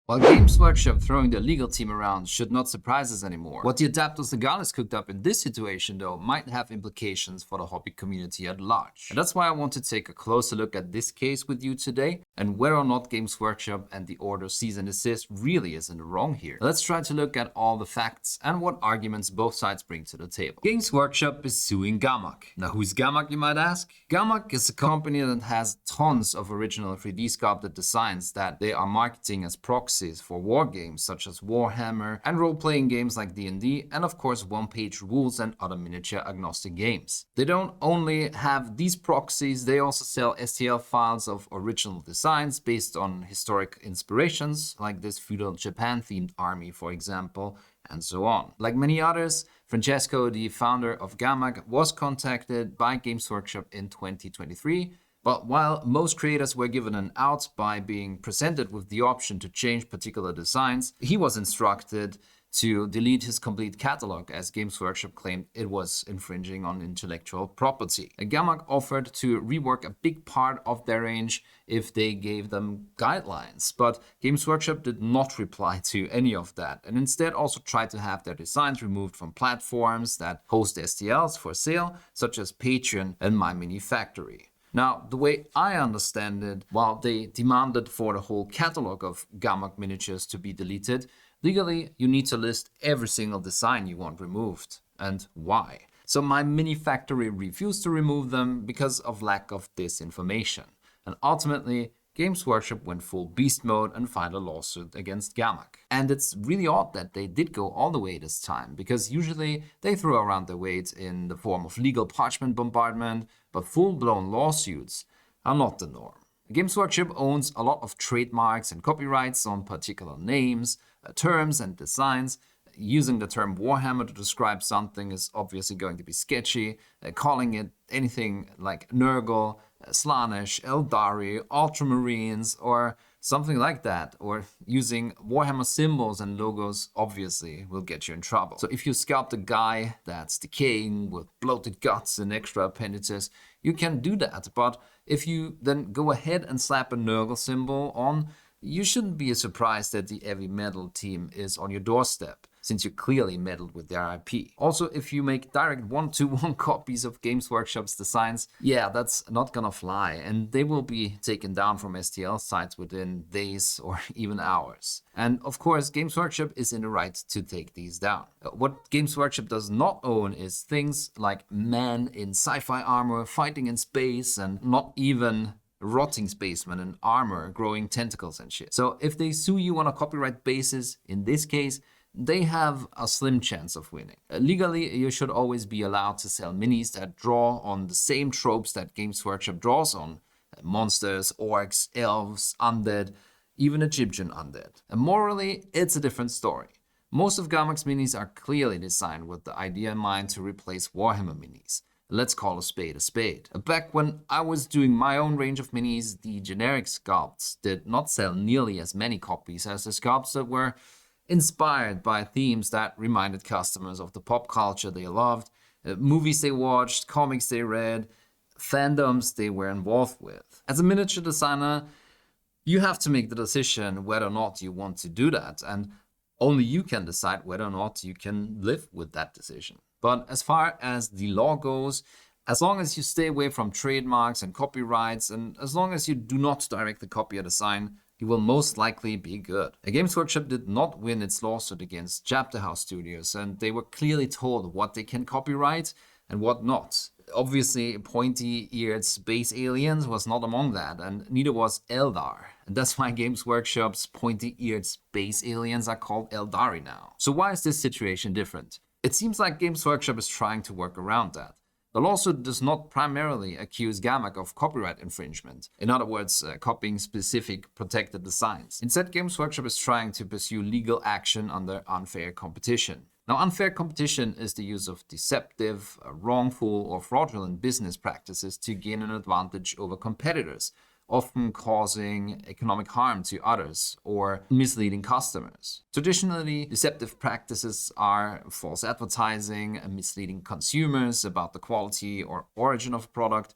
While Games Workshop throwing their legal team around should not surprise us anymore, what the adapters Legales cooked up in this situation though might have implications for the hobby community at large. And that's why I want to take a closer look at this case with you today and whether or not Games Workshop and the order cease and desist really is in the wrong here. Let's try to look at all the facts and what arguments both sides bring to the table. Games Workshop is suing Ghamak. Now who's Ghamak, you might ask? Ghamak is a company that has tons of original 3D sculpted designs that they are marketing as proxies for war games such as Warhammer and role-playing games like D&D, and of course one-page rules and other miniature agnostic games. They don't only have these proxies, they also sell STL files of original designs based on historic inspirations like this feudal Japan themed army, for example, and so on. Like many others, Francesco, the founder of Ghamak, was contacted by Games Workshop in 2023. But while most creators were given an out by being presented with the option to change particular designs, he was instructed to delete his complete catalog as Games Workshop claimed it was infringing on intellectual property. Ghamak offered to rework a big part of their range if they gave them guidelines, but Games Workshop did not reply to any of that and instead also tried to have their designs removed from platforms that host STLs for sale, such as Patreon and My Mini Factory. Now, the way I understand it, while they demanded for the whole catalog of Ghamak miniatures to be deleted, legally you need to list every single design you want removed and why. So My Mini Factory refused to remove them because of lack of this information. And ultimately, Games Workshop went full beast mode and filed a lawsuit against Ghamak. And it's really odd that they did go all the way this time, because usually they throw around their weight in the form of legal parchment bombardment, but full-blown lawsuits are not the norm. Games Workshop owns a lot of trademarks and copyrights on particular names, terms and designs. Using the term Warhammer to describe something is obviously going to be sketchy. Calling it anything like Nurgle, Slaanesh, Eldari, Ultramarines, or something like that, or using Warhammer symbols and logos obviously will get you in trouble. So if you sculpt a guy that's decaying with bloated guts and extra appendages, you can do that. But if you then go ahead and slap a Nurgle symbol on, you shouldn't be surprised that the heavy metal team is on your doorstep, since you clearly meddled with their IP. Also, if you make direct one-to-one copies of Games Workshop's designs, yeah, that's not gonna fly, and they will be taken down from STL sites within days or even hours. And of course, Games Workshop is in the right to take these down. What Games Workshop does not own is things like men in sci-fi armor fighting in space, and not even rotting spacemen in armor growing tentacles and shit. So if they sue you on a copyright basis, in this case, they have a slim chance of winning. Legally, you should always be allowed to sell minis that draw on the same tropes that Games Workshop draws on. Monsters, orcs, elves, undead, even Egyptian undead. And morally, it's a different story. Most of Ghamak's minis are clearly designed with the idea in mind to replace Warhammer minis. Let's call a spade a spade. Back when I was doing my own range of minis, the generic sculpts did not sell nearly as many copies as the sculpts that were inspired by themes that reminded customers of the pop culture they loved, movies they watched, comics they read, fandoms they were involved with. As a miniature designer, you have to make the decision whether or not you want to do that, and only you can decide whether or not you can live with that decision. But as far as the law goes, as long as you stay away from trademarks and copyrights, and as long as you do not directly copy a design, you will most likely be good. Games Workshop did not win its lawsuit against Chapter House Studios, and they were clearly told what they can copyright and what not. Obviously, pointy-eared space aliens was not among that, and neither was Eldar. And that's why Games Workshop's pointy-eared space aliens are called Eldari now. So why is this situation different? It seems like Games Workshop is trying to work around that. The lawsuit does not primarily accuse Ghamak of copyright infringement, in other words, copying specific protected designs. Instead, Games Workshop is trying to pursue legal action under unfair competition. Now, unfair competition is the use of deceptive, wrongful, or fraudulent business practices to gain an advantage over competitors, often causing economic harm to others or misleading customers. Traditionally, deceptive practices are false advertising, misleading consumers about the quality or origin of a product,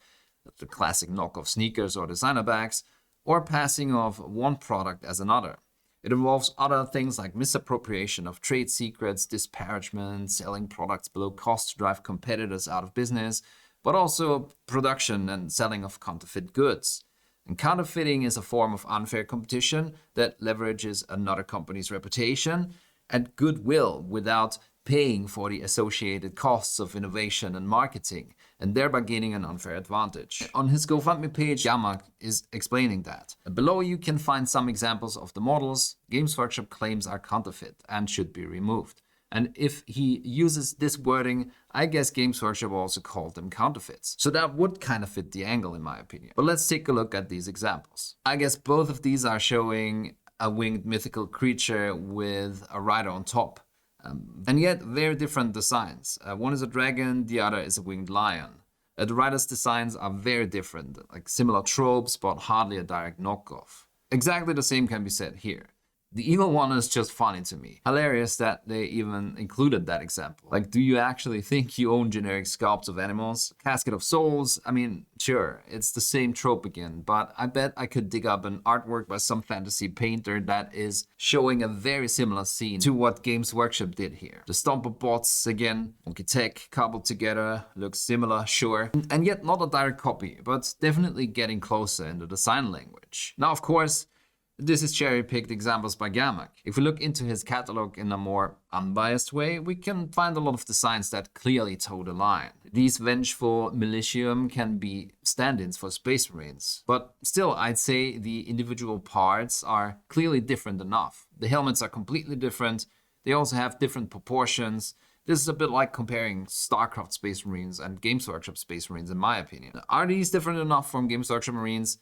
the classic knockoff sneakers or designer bags, or passing off one product as another. It involves other things like misappropriation of trade secrets, disparagement, selling products below cost to drive competitors out of business, but also production and selling of counterfeit goods. And counterfeiting is a form of unfair competition that leverages another company's reputation and goodwill without paying for the associated costs of innovation and marketing, and thereby gaining an unfair advantage. On his GoFundMe page, Ghamak is explaining that. Below you can find some examples of the models Games Workshop claims are counterfeit and should be removed. And if he uses this wording, I guess Games Workshop also called them counterfeits. So that would kind of fit the angle in my opinion. But let's take a look at these examples. I guess both of these are showing a winged mythical creature with a rider on top. And yet very different designs. One is a dragon, the other is a winged lion. The rider's designs are very different, like similar tropes, but hardly a direct knockoff. Exactly the same can be said here. The evil one is just funny to me. Hilarious that they even included that example. Like, do you actually think you own generic sculpts of animals? Casket of Souls? I mean, sure, it's the same trope again, but I bet I could dig up an artwork by some fantasy painter that is showing a very similar scene to what Games Workshop did here. The Stomper bots, again, Monkey Tech, cobbled together, looks similar, sure, and yet not a direct copy, but definitely getting closer in the design language. Now, of course, this is cherry-picked examples by Ghamak. If we look into his catalog in a more unbiased way, we can find a lot of designs that clearly toe the line. These vengeful militium can be stand-ins for Space Marines. But still, I'd say the individual parts are clearly different enough. The helmets are completely different. They also have different proportions. This is a bit like comparing StarCraft Space Marines and Games Workshop Space Marines in my opinion. Are these different enough from Games Workshop Marines?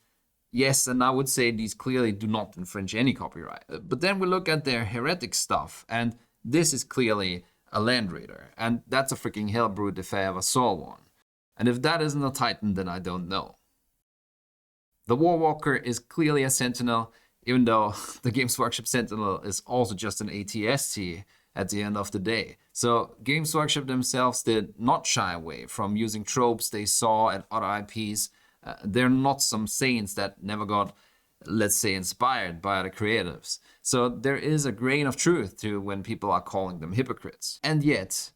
Yes, and I would say these clearly do not infringe any copyright. But then we look at their heretic stuff, and this is clearly a Land Raider. And that's a freaking Hellbrute if I ever saw one. And if that isn't a Titan, then I don't know. The Warwalker is clearly a Sentinel, even though the Games Workshop Sentinel is also just an ATST at the end of the day. So Games Workshop themselves did not shy away from using tropes they saw at other IPs. They're not some saints that never got, let's say, inspired by other creatives. So there is a grain of truth to when people are calling them hypocrites. And yet,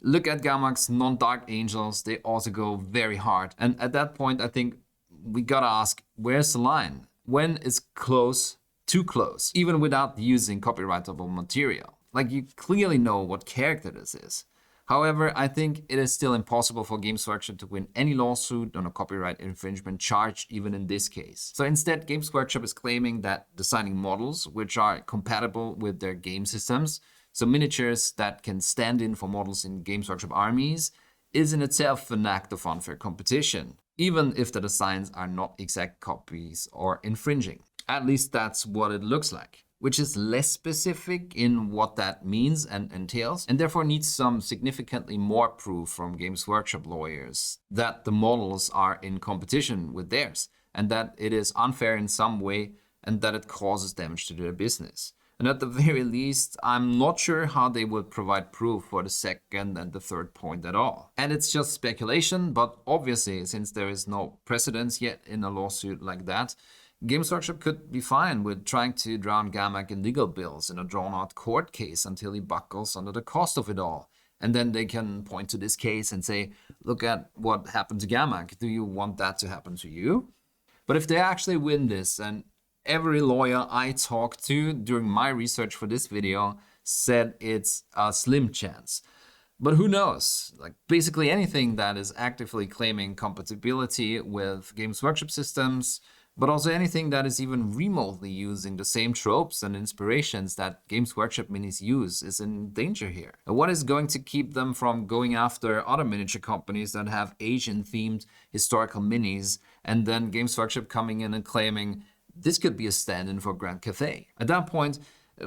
look at Ghamak's non-Dark Angels, they also go very hard. And at that point, I think we gotta ask, where's the line? When is close too close, even without using copyrightable material? Like, you clearly know what character this is. However, I think it is still impossible for Games Workshop to win any lawsuit on a copyright infringement charge, even in this case. So instead, Games Workshop is claiming that designing models which are compatible with their game systems, so miniatures that can stand in for models in Games Workshop armies, is in itself an act of unfair competition, even if the designs are not exact copies or infringing. At least that's what it looks like, which is less specific in what that means and entails, and therefore needs some significantly more proof from Games Workshop lawyers that the models are in competition with theirs, and that it is unfair in some way, and that it causes damage to their business. And at the very least, I'm not sure how they would provide proof for the second and the third point at all. And it's just speculation, but obviously, since there is no precedence yet in a lawsuit like that, Games Workshop could be fine with trying to drown Ghamak in legal bills in a drawn-out court case until he buckles under the cost of it all. And then they can point to this case and say, look at what happened to Ghamak. Do you want that to happen to you? But if they actually win this, and every lawyer I talked to during my research for this video said it's a slim chance. But who knows? Like, basically anything that is actively claiming compatibility with Games Workshop systems, but also anything that is even remotely using the same tropes and inspirations that Games Workshop minis use is in danger here. And what is going to keep them from going after other miniature companies that have Asian-themed historical minis, and then Games Workshop coming in and claiming this could be a stand-in for Grand Cathay? At that point,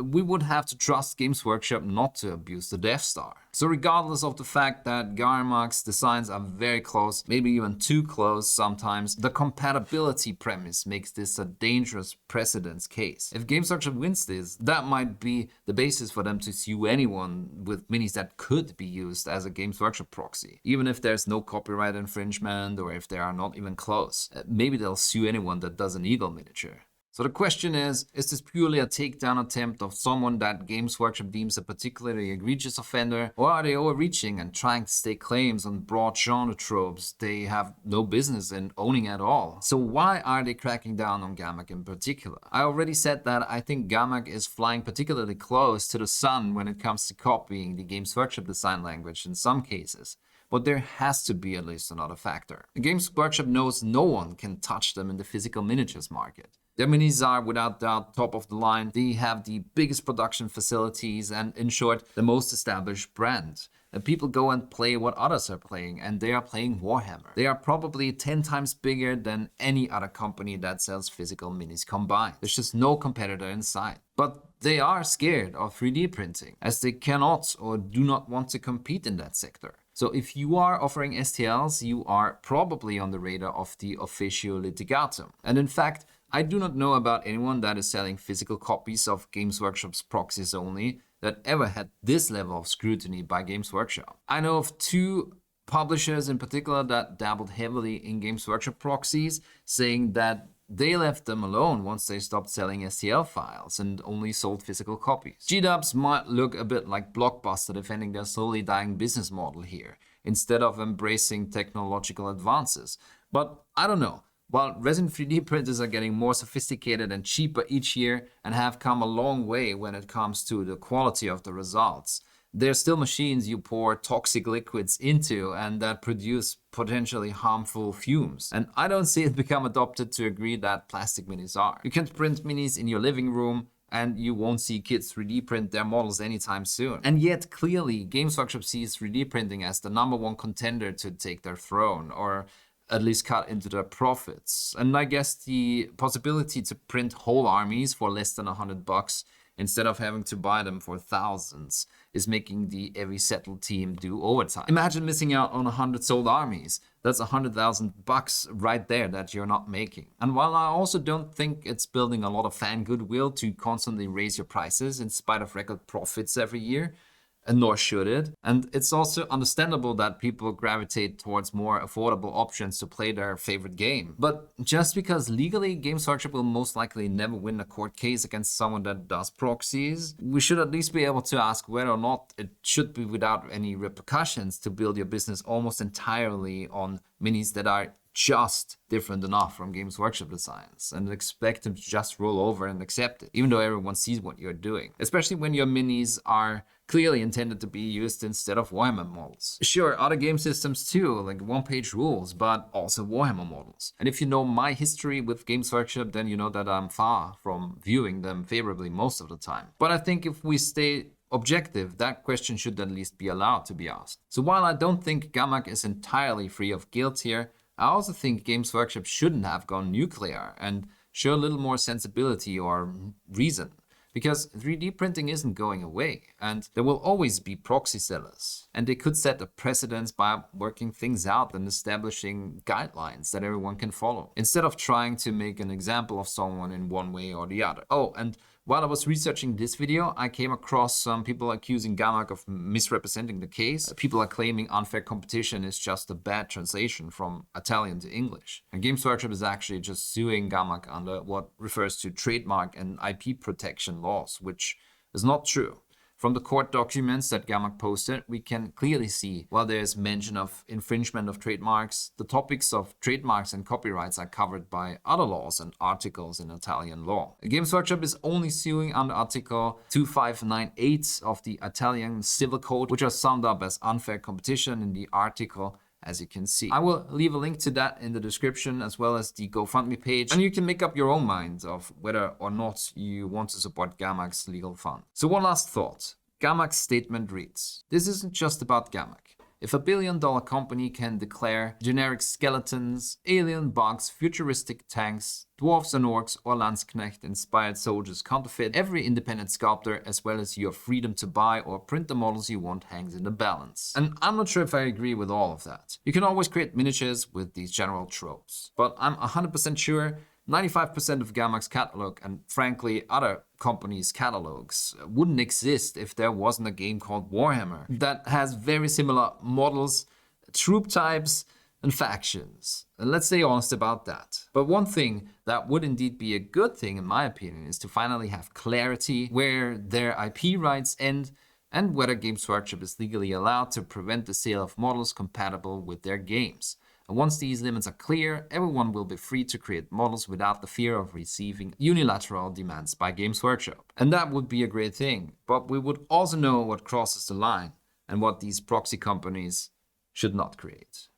we would have to trust Games Workshop not to abuse the Death Star. So regardless of the fact that Ghamak's designs are very close, maybe even too close sometimes, the compatibility premise makes this a dangerous precedence case. If Games Workshop wins this, that might be the basis for them to sue anyone with minis that could be used as a Games Workshop proxy. Even if there's no copyright infringement or if they are not even close. Maybe they'll sue anyone that does an Eagle miniature. So the question is this purely a takedown attempt of someone that Games Workshop deems a particularly egregious offender, or are they overreaching and trying to stake claims on broad genre tropes they have no business in owning at all? So why are they cracking down on Ghamak in particular? I already said that I think Ghamak is flying particularly close to the sun when it comes to copying the Games Workshop design language in some cases. But there has to be at least another factor. The Games Workshop knows no one can touch them in the physical miniatures market. Their minis are without doubt top of the line. They have the biggest production facilities and, in short, the most established brand. And people go and play what others are playing, and they are playing Warhammer. They are probably 10 times bigger than any other company that sells physical minis combined. There's just no competitor in sight. But they are scared of 3D printing, as they cannot or do not want to compete in that sector. So if you are offering STLs, you are probably on the radar of the officio litigatum. And in fact, I do not know about anyone that is selling physical copies of Games Workshop's proxies only that ever had this level of scrutiny by Games Workshop. I know of 2 publishers in particular that dabbled heavily in Games Workshop proxies, saying that they left them alone once they stopped selling STL files and only sold physical copies. G-dubs might look a bit like Blockbuster defending their slowly dying business model here, instead of embracing technological advances. But I don't know. While resin 3D printers are getting more sophisticated and cheaper each year and have come a long way when it comes to the quality of the results, they're still machines you pour toxic liquids into and that produce potentially harmful fumes. And I don't see it become adopted to agree that plastic minis are. You can print minis in your living room and you won't see kids 3D print their models anytime soon. And yet, clearly, Games Workshop sees 3D printing as the #1 contender to take their throne, or at least cut into their profits. And I guess the possibility to print whole armies for less than $100 instead of having to buy them for thousands is making the every settled team do overtime. Imagine missing out on 100 sold armies. That's $100,000 right there that you're not making. And while I also don't think it's building a lot of fan goodwill to constantly raise your prices in spite of record profits every year, and nor should it. And it's also understandable that people gravitate towards more affordable options to play their favorite game. But just because legally Games Workshop will most likely never win a court case against someone that does proxies, we should at least be able to ask whether or not it should be without any repercussions to build your business almost entirely on minis that are just different enough from Games Workshop designs, and expect them to just roll over and accept it, even though everyone sees what you're doing. Especially when your minis are clearly intended to be used instead of Warhammer models. Sure, other game systems too, like one-page rules, but also Warhammer models. And if you know my history with Games Workshop, then you know that I'm far from viewing them favorably most of the time. But I think if we stay objective, that question should at least be allowed to be asked. So while I don't think Ghamak is entirely free of guilt here, I also think Games Workshop shouldn't have gone nuclear and show a little more sensibility or reason. Because 3D printing isn't going away, and there will always be proxy sellers. And they could set a precedence by working things out and establishing guidelines that everyone can follow, instead of trying to make an example of someone in one way or the other. Oh, and while I was researching this video, I came across some people accusing Ghamak of misrepresenting the case. People are claiming unfair competition is just a bad translation from Italian to English. And Games Workshop is actually just suing Ghamak under what refers to trademark and IP protection laws, which is not true. From the court documents that Ghamak posted, we can clearly see, while there is mention of infringement of trademarks, the topics of trademarks and copyrights are covered by other laws and articles in Italian law. Games Workshop is only suing under Article 2598 of the Italian Civil Code, which are summed up as unfair competition in the article, as you can see. I will leave a link to that in the description, as well as the GoFundMe page, and you can make up your own mind of whether or not you want to support Ghamak's legal fund. So one last thought. Ghamak's statement reads, "This isn't just about Ghamak. If a billion-dollar company can declare generic skeletons, alien bugs, futuristic tanks, dwarves and orcs, or Landsknecht-inspired soldiers counterfeit, every independent sculptor, as well as your freedom to buy or print the models you want, hangs in the balance." And I'm not sure if I agree with all of that. You can always create miniatures with these general tropes, but I'm 100% sure 95% of Ghamak's catalog, and frankly other companies' catalogs, wouldn't exist if there wasn't a game called Warhammer that has very similar models, troop types, and factions. And let's stay honest about that. But one thing that would indeed be a good thing, in my opinion, is to finally have clarity where their IP rights end and whether Games Workshop is legally allowed to prevent the sale of models compatible with their games. And once these limits are clear, everyone will be free to create models without the fear of receiving unilateral demands by Games Workshop. And that would be a great thing, but we would also know what crosses the line and what these proxy companies should not create.